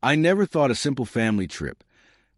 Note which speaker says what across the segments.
Speaker 1: I never thought a simple family trip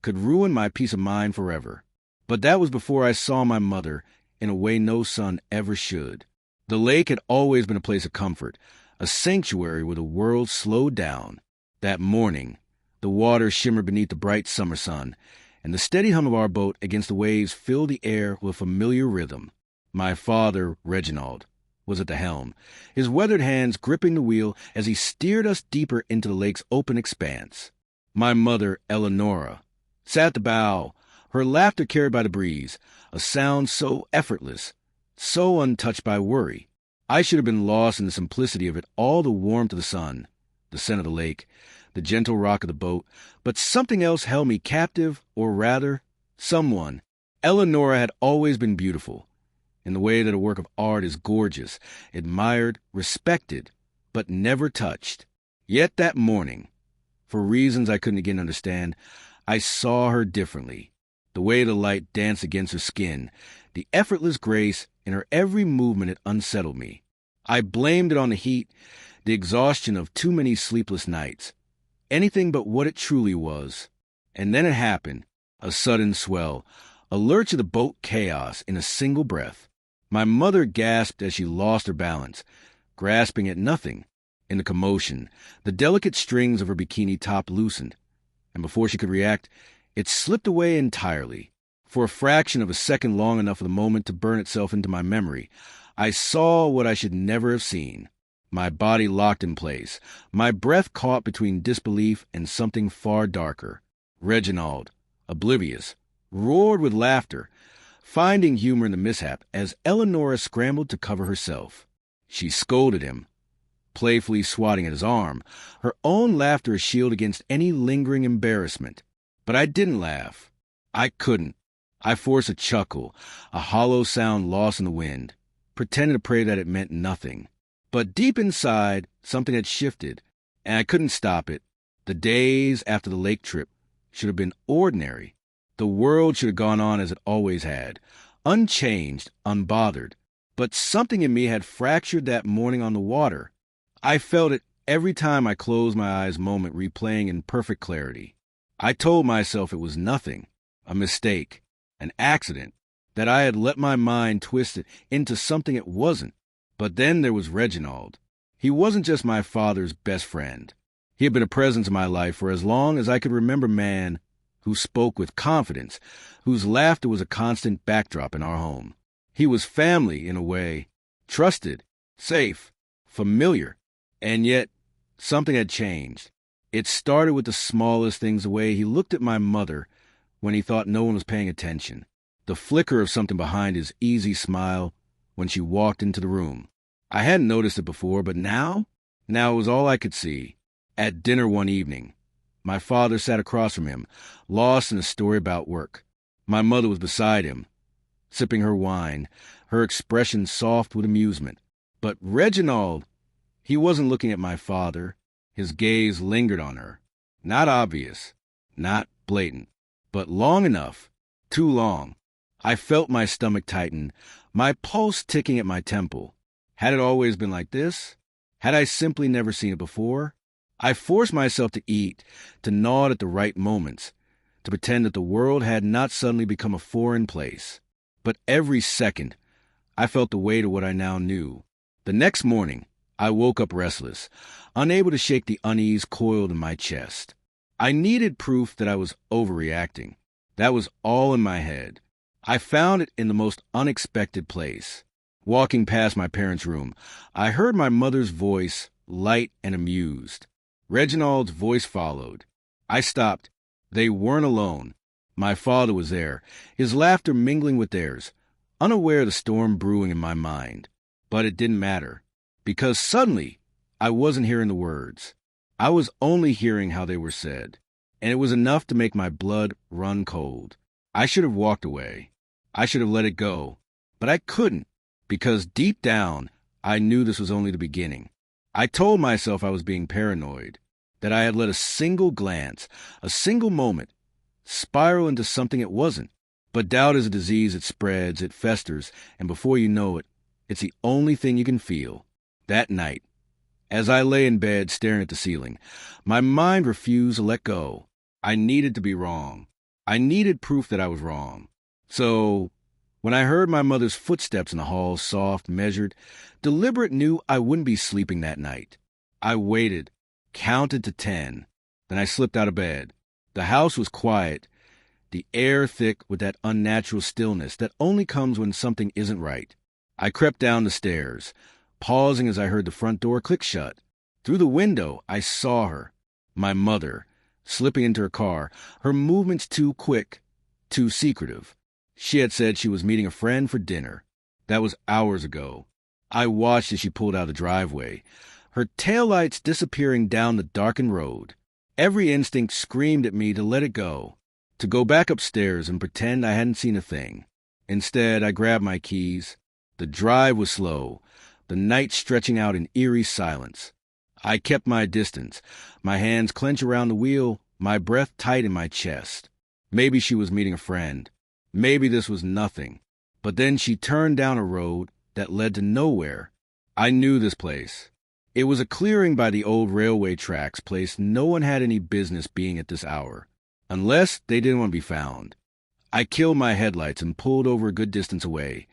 Speaker 1: could ruin my peace of mind forever. But that was before I saw my mother in a way no son ever should. The lake had always been a place of comfort, a sanctuary where the world slowed down. That morning, the water shimmered beneath the bright summer sun, and the steady hum of our boat against the waves filled the air with a familiar rhythm. My father, Reginald, was at the helm, his weathered hands gripping the wheel as he steered us deeper into the lake's open expanse. My mother, Eleonora, sat at the bow, her laughter carried by the breeze, a sound so effortless, so untouched by worry. I should have been lost in the simplicity of it, all the warmth of the sun, the scent of the lake, the gentle rock of the boat, but something else held me captive, or rather, someone. Eleonora had always been beautiful, in the way that a work of art is gorgeous, admired, respected, but never touched. Yet that morning, for reasons I couldn't again understand, I saw her differently. The way the light danced against her skin, the effortless grace in her every movement, it unsettled me. I blamed it on the heat, the exhaustion of too many sleepless nights. Anything but what it truly was. And then it happened, a sudden swell, a lurch of the boat chaos in a single breath. My mother gasped as she lost her balance, grasping at nothing. In the commotion, the delicate strings of her bikini top loosened, and before she could react, it slipped away entirely. For a fraction of a second, long enough for the moment to burn itself into my memory, I saw what I should never have seen. My body locked in place, my breath caught between disbelief and something far darker. Reginald, oblivious, roared with laughter, finding humor in the mishap as Eleonora scrambled to cover herself. She scolded him, playfully swatting at his arm, her own laughter a shield against any lingering embarrassment. But I didn't laugh. I couldn't. I forced a chuckle, a hollow sound lost in the wind, pretending to pray that it meant nothing. But deep inside, something had shifted, and I couldn't stop it. The days after the lake trip should have been ordinary. The world should have gone on as it always had, unchanged, unbothered. But something in me had fractured that morning on the water. I felt it every time I closed my eyes, moment replaying in perfect clarity. I told myself it was nothing, a mistake, an accident, that I had let my mind twist it into something it wasn't. But then there was Reginald. He wasn't just my father's best friend. He had been a presence in my life for as long as I could remember, man who spoke with confidence, whose laughter was a constant backdrop in our home. He was family in a way, trusted, safe, familiar, and yet something had changed. It started with the smallest things, the way he looked at my mother when he thought no one was paying attention, the flicker of something behind his easy smile when she walked into the room. I hadn't noticed it before, but now it was all I could see. At dinner one evening, my father sat across from him, lost in a story about work. My mother was beside him, sipping her wine, her expression soft with amusement. But Reginald, he wasn't looking at my father. His gaze lingered on her. Not obvious, not blatant, but long enough, too long. I felt my stomach tighten, my pulse ticking at my temple. Had it always been like this? Had I simply never seen it before? I forced myself to eat, to nod at the right moments, to pretend that the world had not suddenly become a foreign place. But every second, I felt the weight of what I now knew. The next morning, I woke up restless, unable to shake the unease coiled in my chest. I needed proof that I was overreacting. That was all in my head. I found it in the most unexpected place. Walking past my parents' room, I heard my mother's voice, light and amused. Reginald's voice followed. I stopped. They weren't alone. My father was there, his laughter mingling with theirs, unaware of the storm brewing in my mind. But it didn't matter, because suddenly I wasn't hearing the words. I was only hearing how they were said, and it was enough to make my blood run cold. I should have walked away. I should have let it go. But I couldn't, because deep down, I knew this was only the beginning. I told myself I was being paranoid, that I had let a single glance, a single moment, spiral into something it wasn't. But doubt is a disease. It spreads, it festers, and before you know it, it's the only thing you can feel. That night, As I lay in bed staring at the ceiling, my mind refused to let go. I needed to be wrong. I needed proof that I was wrong. So, when I heard my mother's footsteps in the hall, soft, measured, deliberate, knew I wouldn't be sleeping that night. I waited, counted to 10. Then I slipped out of bed. The house was quiet, the air thick with that unnatural stillness that only comes when something isn't right. I crept down the stairs, pausing as I heard the front door click shut. Through the window, I saw her, my mother, slipping into her car, her movements too quick, too secretive. She had said she was meeting a friend for dinner. That was hours ago. I watched as she pulled out of the driveway, her taillights disappearing down the darkened road. Every instinct screamed at me to let it go, to go back upstairs and pretend I hadn't seen a thing. Instead, I grabbed my keys. The drive was slow, the night stretching out in eerie silence. I kept my distance, my hands clenched around the wheel, my breath tight in my chest. Maybe she was meeting a friend. Maybe this was nothing. But then she turned down a road that led to nowhere. I knew this place. It was a clearing by the old railway tracks, place no one had any business being at this hour, unless they didn't want to be found. I killed my headlights and pulled over a good distance away,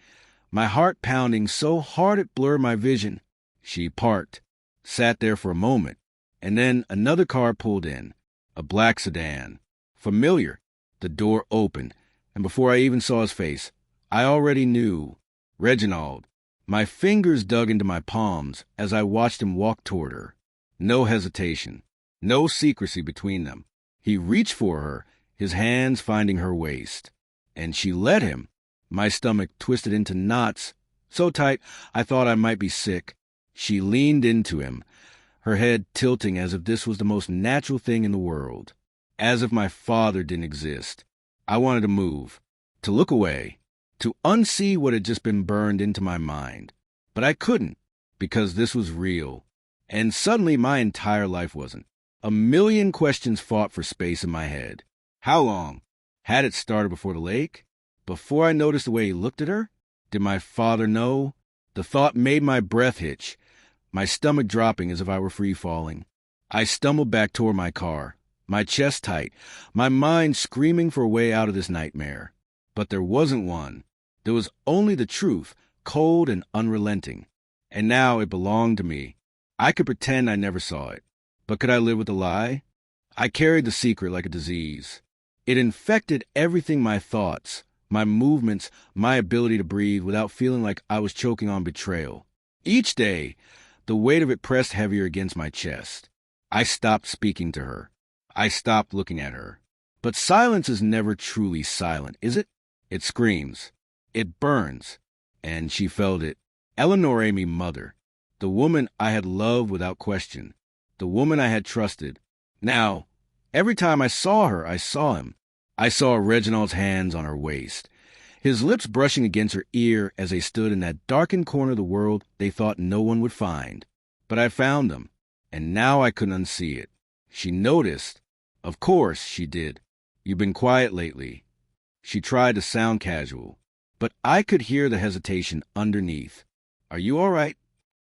Speaker 1: my heart pounding so hard it blurred my vision. She parked, sat there for a moment, and then another car pulled in, a black sedan. Familiar. The door opened, and before I even saw his face, I already knew. Reginald. My fingers dug into my palms as I watched him walk toward her. No hesitation, no secrecy between them. He reached for her, his hands finding her waist. And she let him. My stomach twisted into knots, so tight I thought I might be sick. She leaned into him, her head tilting as if this was the most natural thing in the world, as if my father didn't exist. I wanted to move, to look away, to unsee what had just been burned into my mind. But I couldn't, because this was real. And suddenly my entire life wasn't. A million questions fought for space in my head. How long? Had it started before the lake? Before I noticed the way he looked at her? Did my father know? The thought made my breath hitch, my stomach dropping as if I were free-falling. I stumbled back toward my car, my chest tight, my mind screaming for a way out of this nightmare. But there wasn't one. There was only the truth, cold and unrelenting. And now it belonged to me. I could pretend I never saw it. But could I live with the lie? I carried the secret like a disease. It infected everything, my thoughts, my movements, my ability to breathe without feeling like I was choking on betrayal. Each day, the weight of it pressed heavier against my chest. I stopped speaking to her. I stopped looking at her. But silence is never truly silent, is it? It screams. It burns. And she felt it. Eleanor Amy Mother, the woman I had loved without question, the woman I had trusted. Now, every time I saw her, I saw him. I saw Reginald's hands on her waist, his lips brushing against her ear as they stood in that darkened corner of the world they thought no one would find. But I found them, and now I couldn't unsee it. She noticed. Of course she did. You've been quiet lately. She tried to sound casual, but I could hear the hesitation underneath. Are you all right?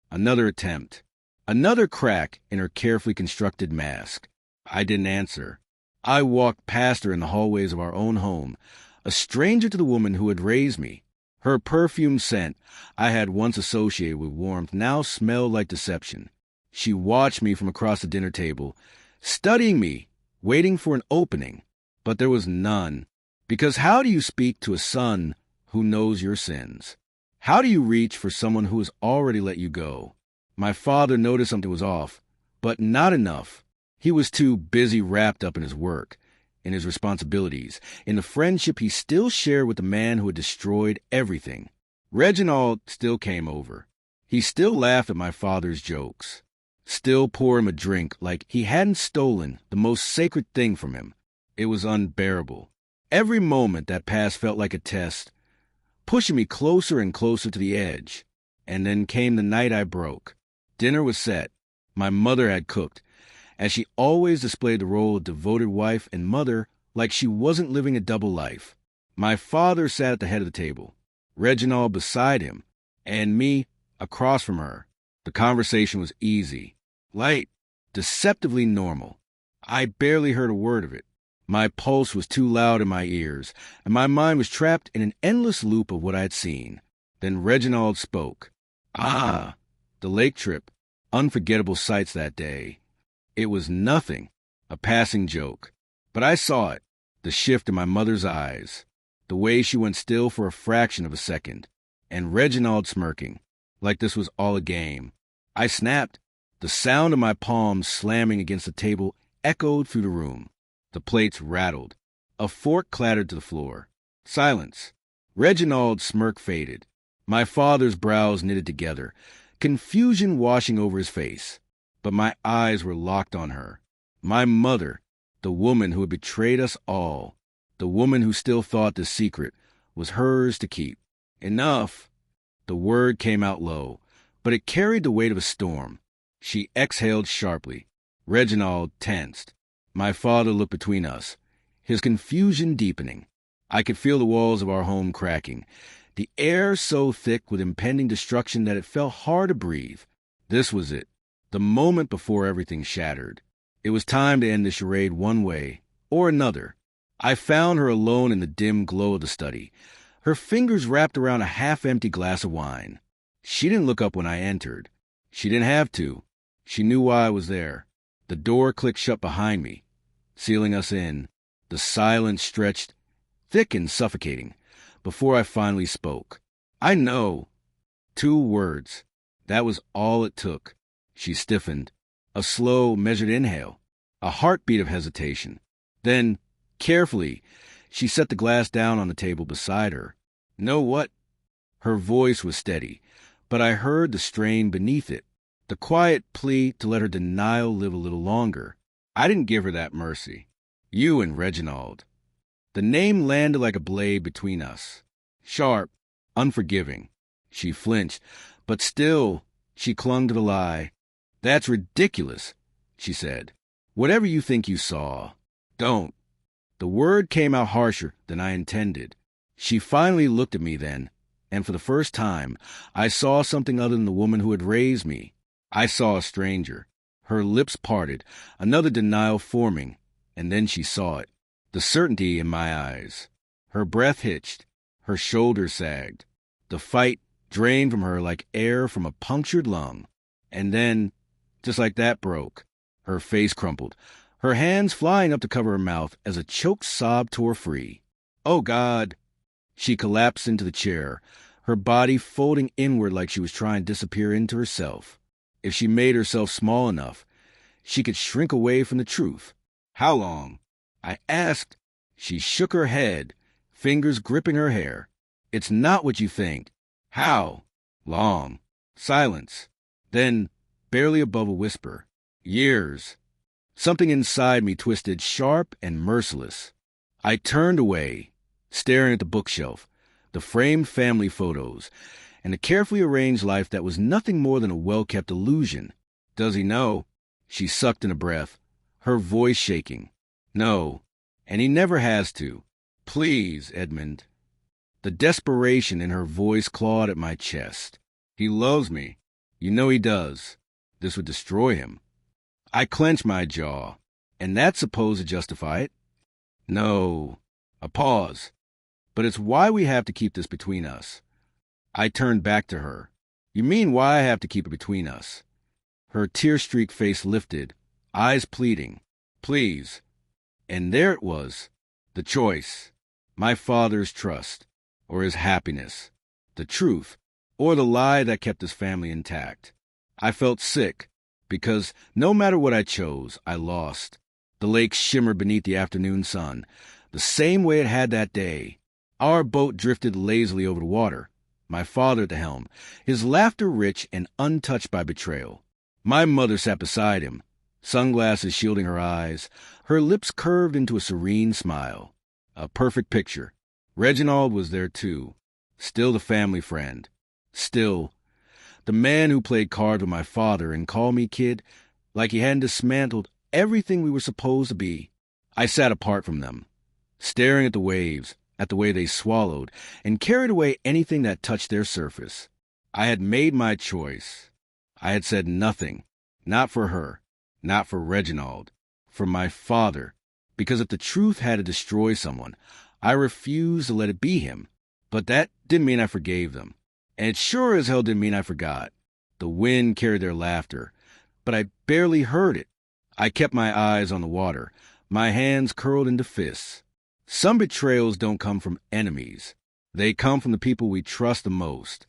Speaker 1: Another attempt. Another crack in her carefully constructed mask. I didn't answer. I walked past her in the hallways of our own home, a stranger to the woman who had raised me. Her perfume scent I had once associated with warmth now smelled like deception. She watched me from across the dinner table, studying me, waiting for an opening. But there was none. Because how do you speak to a son who knows your sins? How do you reach for someone who has already let you go? My father noticed something was off, but not enough. He was too busy wrapped up in his work, in his responsibilities, in the friendship he still shared with the man who had destroyed everything. Reginald still came over. He still laughed at my father's jokes, still poured him a drink like he hadn't stolen the most sacred thing from him. It was unbearable. Every moment that passed felt like a test, pushing me closer and closer to the edge. And then came the night I broke. Dinner was set. My mother had cooked, as she always displayed the role of devoted wife and mother like she wasn't living a double life. My father sat at the head of the table, Reginald beside him, and me across from her. The conversation was easy, light, deceptively normal. I barely heard a word of it. My pulse was too loud in my ears, and my mind was trapped in an endless loop of what I had seen. Then Reginald spoke. Ah, the lake trip. Unforgettable sights that day. It was nothing, a passing joke. But I saw it, the shift in my mother's eyes, the way she went still for a fraction of a second, and Reginald smirking, like this was all a game. I snapped. The sound of my palms slamming against the table echoed through the room. The plates rattled. A fork clattered to the floor. Silence. Reginald's smirk faded. My father's brows knitted together, confusion washing over his face. But my eyes were locked on her. My mother, the woman who had betrayed us all, the woman who still thought the secret was hers to keep. Enough. The word came out low, but it carried the weight of a storm. She exhaled sharply. Reginald tensed. My father looked between us, his confusion deepening. I could feel the walls of our home cracking, the air so thick with impending destruction that it felt hard to breathe. This was it, the moment before everything shattered. It was time to end the charade one way or another. I found her alone in the dim glow of the study, her fingers wrapped around a half-empty glass of wine. She didn't look up when I entered. She didn't have to. She knew why I was there. The door clicked shut behind me, sealing us in. The silence stretched, thick and suffocating, before I finally spoke. I know. 2 words. That was all it took. She stiffened. A slow, measured inhale. A heartbeat of hesitation. Then, carefully, she set the glass down on the table beside her. Know what? Her voice was steady, but I heard the strain beneath it, the quiet plea to let her denial live a little longer. I didn't give her that mercy. You and Reginald. The name landed like a blade between us. Sharp, unforgiving. She flinched, but still she clung to the lie. That's ridiculous, she said. Whatever you think you saw, don't. The word came out harsher than I intended. She finally looked at me then, and for the first time, I saw something other than the woman who had raised me. I saw a stranger. Her lips parted, another denial forming, and then she saw it. The certainty in my eyes. Her breath hitched. Her shoulders sagged. The fight drained from her like air from a punctured lung. And then, just like that, broke. Her face crumpled, her hands flying up to cover her mouth as a choked sob tore free. Oh, God! She collapsed into the chair, her body folding inward like she was trying to disappear into herself. If she made herself small enough, she could shrink away from the truth. How long? I asked. She shook her head, fingers gripping her hair. It's not what you think. How? Long. Silence. Then, barely above a whisper, years. Something inside me twisted sharp and merciless. I turned away, staring at the bookshelf, the framed family photos, and the carefully arranged life that was nothing more than a well-kept illusion. Does he know? She sucked in a breath, her voice shaking. No, and he never has to. Please, Edmund. The desperation in her voice clawed at my chest. He loves me. You know he does. This would destroy him. I clenched my jaw. And that's supposed to justify it? No. A pause. But it's why we have to keep this between us. I turned back to her. You mean why I have to keep it between us? Her tear-streaked face lifted, eyes pleading. Please. And there it was. The choice. My father's trust, or his happiness. The truth, or the lie that kept his family intact. I felt sick, because no matter what I chose, I lost. The lake shimmered beneath the afternoon sun, the same way it had that day. Our boat drifted lazily over the water, my father at the helm, his laughter rich and untouched by betrayal. My mother sat beside him, sunglasses shielding her eyes, her lips curved into a serene smile. A perfect picture. Reginald was there too, still the family friend. Still, the man who played cards with my father and called me kid, like he hadn't dismantled everything we were supposed to be. I sat apart from them, staring at the waves, at the way they swallowed and carried away anything that touched their surface. I had made my choice. I had said nothing. Not for her. Not for Reginald. For my father. Because if the truth had to destroy someone, I refused to let it be him. But that didn't mean I forgave them. And it sure as hell didn't mean I forgot. The wind carried their laughter, but I barely heard it. I kept my eyes on the water, my hands curled into fists. Some betrayals don't come from enemies. They come from the people we trust the most.